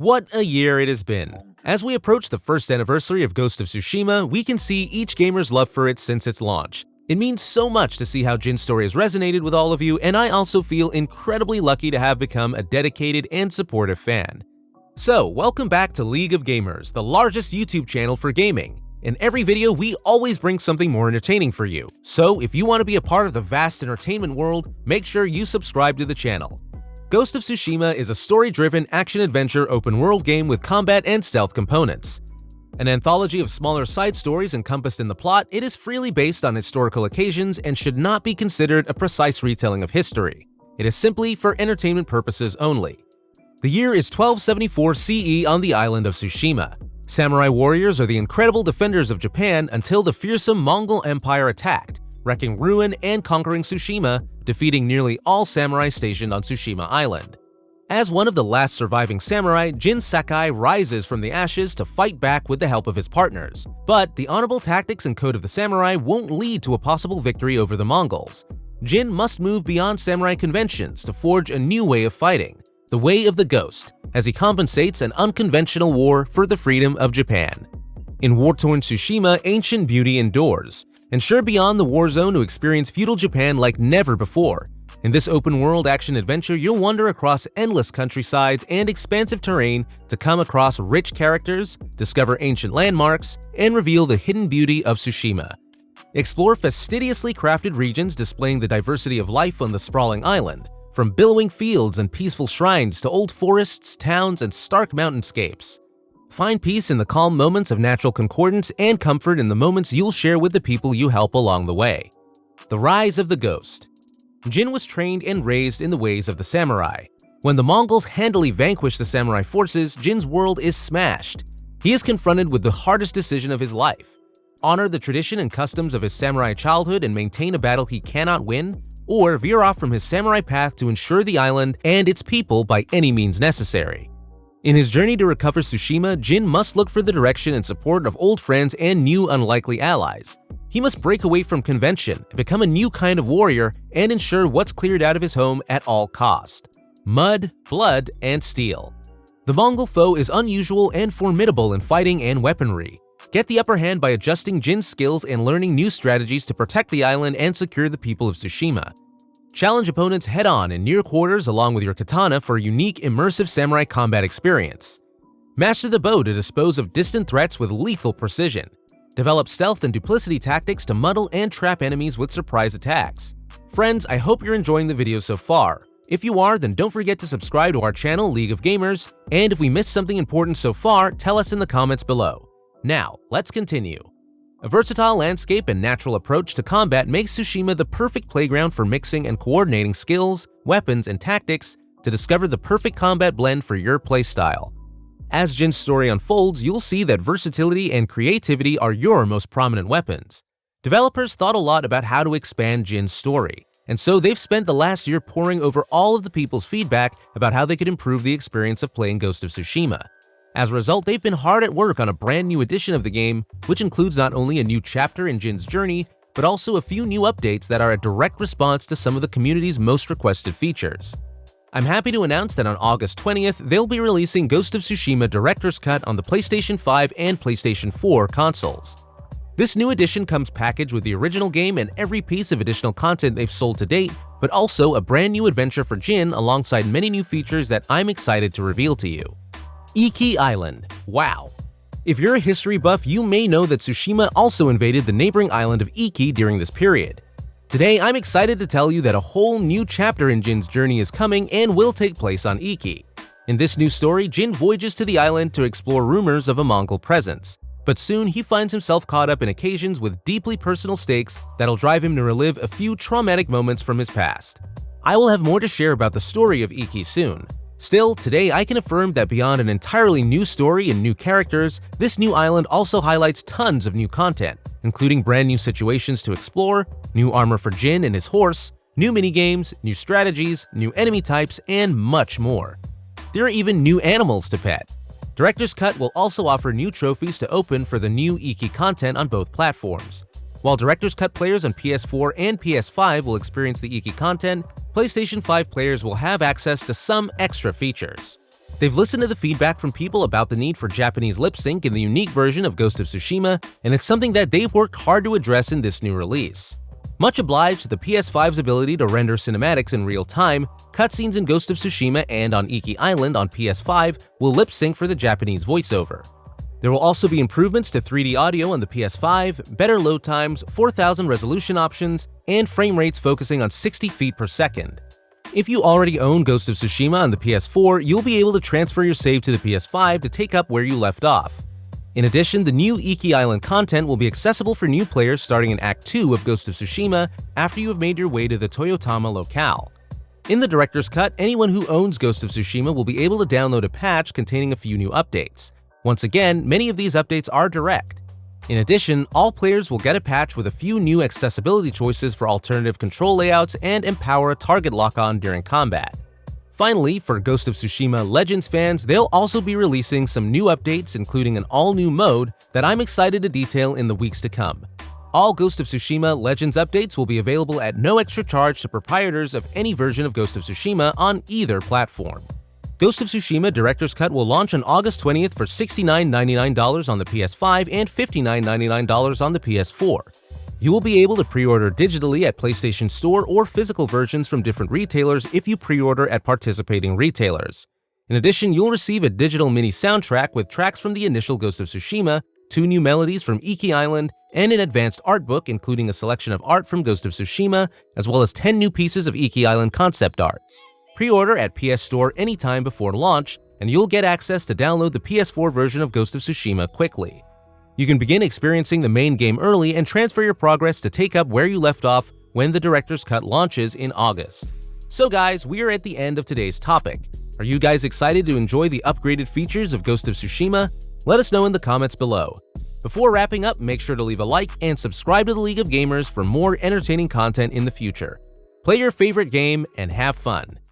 What a year it has been! As we approach the first anniversary of Ghost of Tsushima, we can see each gamer's love for it since its launch. It means so much to see how Jin's story has resonated with all of you, and I also feel incredibly lucky to have become a dedicated and supportive fan. So, welcome back to League of Gamers, the largest YouTube channel for gaming. In every video, we always bring something more entertaining for you. So, if you want to be a part of the vast entertainment world, make sure you subscribe to the channel. Ghost of Tsushima is a story-driven action-adventure open-world game with combat and stealth components. An anthology of smaller side stories encompassed in the plot, it is freely based on historical occasions and should not be considered a precise retelling of history. It is simply for entertainment purposes only. The year is 1274 CE on the island of Tsushima. Samurai warriors are the incredible defenders of Japan until the fearsome Mongol Empire attacked, wrecking ruin and conquering Tsushima, defeating nearly all samurai stationed on Tsushima Island. As one of the last surviving samurai, Jin Sakai rises from the ashes to fight back with the help of his partners. But the honorable tactics and code of the samurai won't lead to a possible victory over the Mongols. Jin must move beyond samurai conventions to forge a new way of fighting, the way of the ghost, as he compensates an unconventional war for the freedom of Japan. In war-torn Tsushima, ancient beauty endures. Ensure beyond the war zone to experience feudal Japan like never before. In this open-world action-adventure, you'll wander across endless countrysides and expansive terrain to come across rich characters, discover ancient landmarks, and reveal the hidden beauty of Tsushima. Explore fastidiously crafted regions displaying the diversity of life on the sprawling island, from billowing fields and peaceful shrines to old forests, towns, and stark mountainscapes. Find peace in the calm moments of natural concordance and comfort in the moments you'll share with the people you help along the way. The Rise of the Ghost. Jin was trained and raised in the ways of the samurai. When the Mongols handily vanquish the samurai forces, Jin's world is smashed. He is confronted with the hardest decision of his life: honor the tradition and customs of his samurai childhood and maintain a battle he cannot win, or veer off from his samurai path to ensure the island and its people by any means necessary. In his journey to recover Tsushima, Jin must look for the direction and support of old friends and new unlikely allies. He must break away from convention, become a new kind of warrior, and ensure what's cleared out of his home at all cost: mud, blood, and steel. The Mongol foe is unusual and formidable in fighting and weaponry. Get the upper hand by adjusting Jin's skills and learning new strategies to protect the island and secure the people of Tsushima. Challenge opponents head-on in near quarters along with your katana for a unique, immersive samurai combat experience. Master the bow to dispose of distant threats with lethal precision. Develop stealth and duplicity tactics to muddle and trap enemies with surprise attacks. Friends, I hope you're enjoying the video so far. If you are, then don't forget to subscribe to our channel, League of Gamers, and if we missed something important so far, tell us in the comments below. Now, let's continue. A versatile landscape and natural approach to combat makes Tsushima the perfect playground for mixing and coordinating skills, weapons, and tactics to discover the perfect combat blend for your playstyle. As Jin's story unfolds, you'll see that versatility and creativity are your most prominent weapons. Developers thought a lot about how to expand Jin's story, and so they've spent the last year poring over all of the people's feedback about how they could improve the experience of playing Ghost of Tsushima. As a result, they've been hard at work on a brand new edition of the game, which includes not only a new chapter in Jin's journey, but also a few new updates that are a direct response to some of the community's most requested features. I'm happy to announce that on August 20th, they'll be releasing Ghost of Tsushima Director's Cut on the PlayStation 5 and PlayStation 4 consoles. This new edition comes packaged with the original game and every piece of additional content they've sold to date, but also a brand new adventure for Jin alongside many new features that I'm excited to reveal to you. Iki Island. Wow. If you're a history buff, you may know that Tsushima also invaded the neighboring island of Iki during this period. Today, I'm excited to tell you that a whole new chapter in Jin's journey is coming and will take place on Iki. In this new story, Jin voyages to the island to explore rumors of a Mongol presence. But soon, he finds himself caught up in occasions with deeply personal stakes that'll drive him to relive a few traumatic moments from his past. I will have more to share about the story of Iki soon. Still, today I can affirm that beyond an entirely new story and new characters, this new island also highlights tons of new content, including brand new situations to explore, new armor for Jin and his horse, new minigames, new strategies, new enemy types, and much more. There are even new animals to pet. Director's Cut will also offer new trophies to open for the new Iki content on both platforms. While Director's Cut players on PS4 and PS5 will experience the Iki content, PlayStation 5 players will have access to some extra features. They've listened to the feedback from people about the need for Japanese lip sync in the unique version of Ghost of Tsushima, and it's something that they've worked hard to address in this new release. Much obliged to the PS5's ability to render cinematics in real time, cutscenes in Ghost of Tsushima and on Iki Island on PS5 will lip sync for the Japanese voiceover. There will also be improvements to 3D audio on the PS5, better load times, 4000 resolution options, and frame rates focusing on 60 feet per second. If you already own Ghost of Tsushima on the PS4, you'll be able to transfer your save to the PS5 to take up where you left off. In addition, the new Iki Island content will be accessible for new players starting in Act 2 of Ghost of Tsushima after you have made your way to the Toyotama locale. In the director's cut, anyone who owns Ghost of Tsushima will be able to download a patch containing a few new updates. Once again, many of these updates are direct. In addition, all players will get a patch with a few new accessibility choices for alternative control layouts and empower a target lock-on during combat. Finally, for Ghost of Tsushima Legends fans, they'll also be releasing some new updates, including an all-new mode that I'm excited to detail in the weeks to come. All Ghost of Tsushima Legends updates will be available at no extra charge to proprietors of any version of Ghost of Tsushima on either platform. Ghost of Tsushima Director's Cut will launch on August 20th for $69.99 on the PS5 and $59.99 on the PS4. You will be able to pre-order digitally at PlayStation Store or physical versions from different retailers if you pre-order at participating retailers. In addition, you'll receive a digital mini soundtrack with tracks from the initial Ghost of Tsushima, 2 new melodies from Iki Island, and an advanced art book including a selection of art from Ghost of Tsushima, as well as 10 new pieces of Iki Island concept art. Pre-order at PS Store anytime before launch, and you'll get access to download the PS4 version of Ghost of Tsushima quickly. You can begin experiencing the main game early and transfer your progress to take up where you left off when the Director's Cut launches in August. So guys, we are at the end of today's topic. Are you guys excited to enjoy the upgraded features of Ghost of Tsushima? Let us know in the comments below. Before wrapping up, make sure to leave a like and subscribe to the League of Gamers for more entertaining content in the future. Play your favorite game and have fun.